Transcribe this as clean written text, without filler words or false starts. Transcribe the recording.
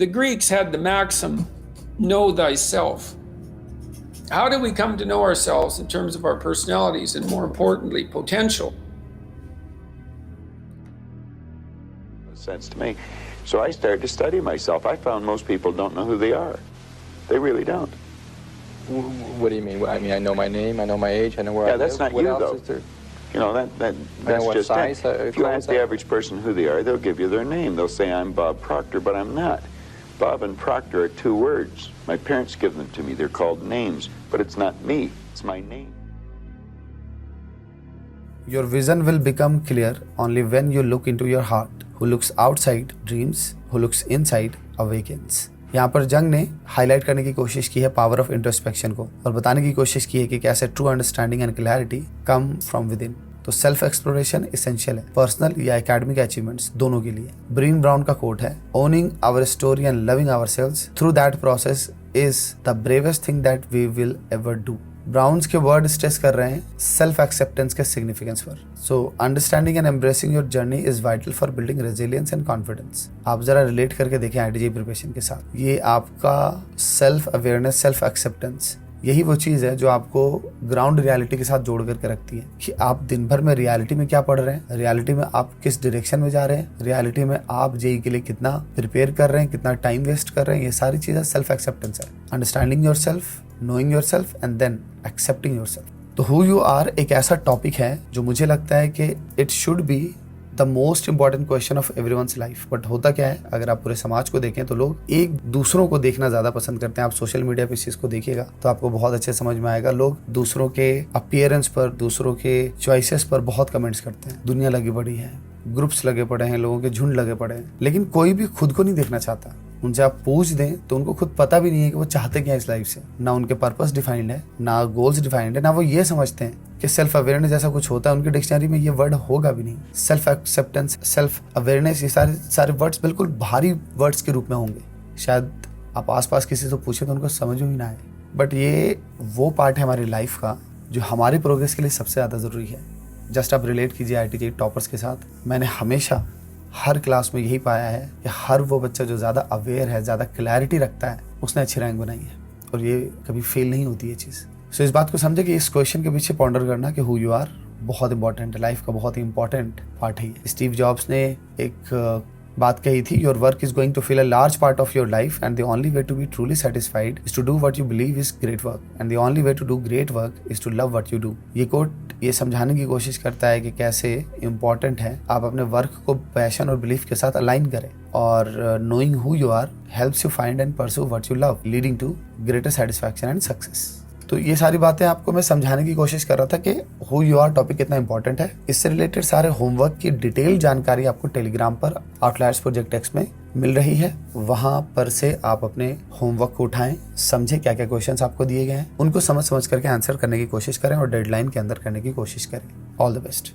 The Greeks had the maxim, know thyself. How do we come to know ourselves in terms of our personalities and, more importantly, potential? Sense to me. So I started to study myself. I found most people don't know who they are. They really don't. What do you mean? I mean, I know my name, I know my age, I know where I live. Yeah, that's not what you, else though. Is there? You know, that's what just size, it. If you ask the average person who they are, they'll give you their name. They'll say, I'm Bob Proctor, but I'm not. Bob and Proctor are two words. My parents give them to me. They're called names, but it's not me. It's my name. Your vision will become clear only when you look into your heart. Who looks outside dreams, who looks inside awakens. यहाँ पर जंग ने highlight करने की कोशिश की है power of introspection को और बताने की कोशिश की है कि कैसे true understanding and clarity come from within. तो सेल्फ एक्सप्लोरेशन इसेंशियल है पर्सनल या एकेडमिक अचीवमेंट्स दोनों के लिए। ब्रीन ब्राउन का कोट है, owning our story and loving ourselves through that process is the bravest thing that we will ever do. Brown's के word stress कर रहे हैं सेल्फ एक्सेप्टेंस के सिग्निफिकेंस पर। So understanding and embracing your journey is vital for building resilience and confidence. आप जरा relate करके देखें आईटीजे प्रिपरेशन के साथ। ये आपका सेल्फ अवेयरनेस, सेल्फ एक्सेप्टेंस, यही वो चीज़ है जो आपको ग्राउंड रियलिटी के साथ जोड़ करके रखती है कि आप दिन भर में रियलिटी में क्या पढ़ रहे हैं, रियलिटी में आप किस डायरेक्शन में जा रहे हैं, रियलिटी में आप जेई के लिए कितना प्रिपेयर कर रहे हैं, कितना टाइम वेस्ट कर रहे हैं। ये सारी चीज़ें सेल्फ एक्सेप्टेंस है। Understanding yourself, knowing yourself and then accepting yourself. तो हु यू आर एक ऐसा टॉपिक है जो मुझे लगता है कि it should be the most important question of everyone's life. But होता क्या है, अगर आप पूरे समाज को देखें तो लोग एक दूसरों को देखना ज्यादा पसंद करते हैं। आप सोशल मीडिया पे इस चीज को देखिएगा तो आपको बहुत अच्छे समझ में आएगा। लोग दूसरों के अपीयरेंस पर, दूसरों के चॉइसेस पर बहुत कमेंट्स करते हैं। दुनिया लगी पड़ी है, ग्रुप्स लगे पड़े हैं, लोगों के झुंड लगे पड़े हैं, लेकिन कोई भी खुद को नहीं देखना चाहता। उनसे आप पूछ दें तो उनको खुद पता भी नहीं है कि वो चाहते क्या इस लाइफ से। ना उनके पर्पस डिफाइंड है, ना गोल्स डिफाइंड है, ना वो ये समझते हैं कि सेल्फ अवेयरनेस जैसा कुछ होता है। उनकी डिक्शनरी में ये वर्ड होगा भी नहीं। सेल्फ एक्सेप्टेंस, सेल्फ अवेयरनेस, ये सारे वर्ड्स बिल्कुल भारी वर्ड्स के रूप में होंगे। शायद आप आसपास किसी से पूछे तो उनको समझ में ही ना आए। बट ये वो पार्ट है हमारी लाइफ का जो हमारी प्रोग्रेस के लिए सबसे ज़्यादा ज़रूरी है। जस्ट आप रिलेट कीजिए आईटीजे टॉपर्स के साथ। मैंने हमेशा हर क्लास में यही पाया है कि हर वो बच्चा जो ज़्यादा अवेयर है, ज़्यादा क्लैरिटी रखता है, उसने अच्छी रैंक बनाई है और ये कभी फेल नहीं होती है चीज़। सो इस बात को समझे कि इस क्वेश्चन के पीछे पॉन्डर करना कि हु यू आर बहुत इंपॉर्टेंट है, लाइफ का बहुत ही इंपॉर्टेंट पार्ट है। स्टीव जॉब्स ने एक बात कही थी, your work is going to fill a large part of your life and the only way to be truly satisfied is to do what you believe is great work and the only way to do great work is to love what you do. ये quote ये समझाने की कोशिश करता है कि कैसे important है आप अपने वर्क को पैशन और बिलीफ के साथ अलाइन करें और knowing who you are helps you find and pursue what you love leading to greater satisfaction and success. तो ये सारी बातें आपको मैं समझाने की कोशिश कर रहा था कि हु यू आर टॉपिक कितना इंपॉर्टेंट है। इससे रिलेटेड सारे होमवर्क की डिटेल जानकारी आपको टेलीग्राम पर आउटलायर्स प्रोजेक्ट एक्स में मिल रही है। वहां पर से आप अपने होमवर्क को उठाएं, समझे क्या क्या क्वेश्चंस आपको दिए गए हैं, उनको समझ करके आंसर करने की कोशिश करें और डेडलाइन के अंदर करने की कोशिश करें। All the best.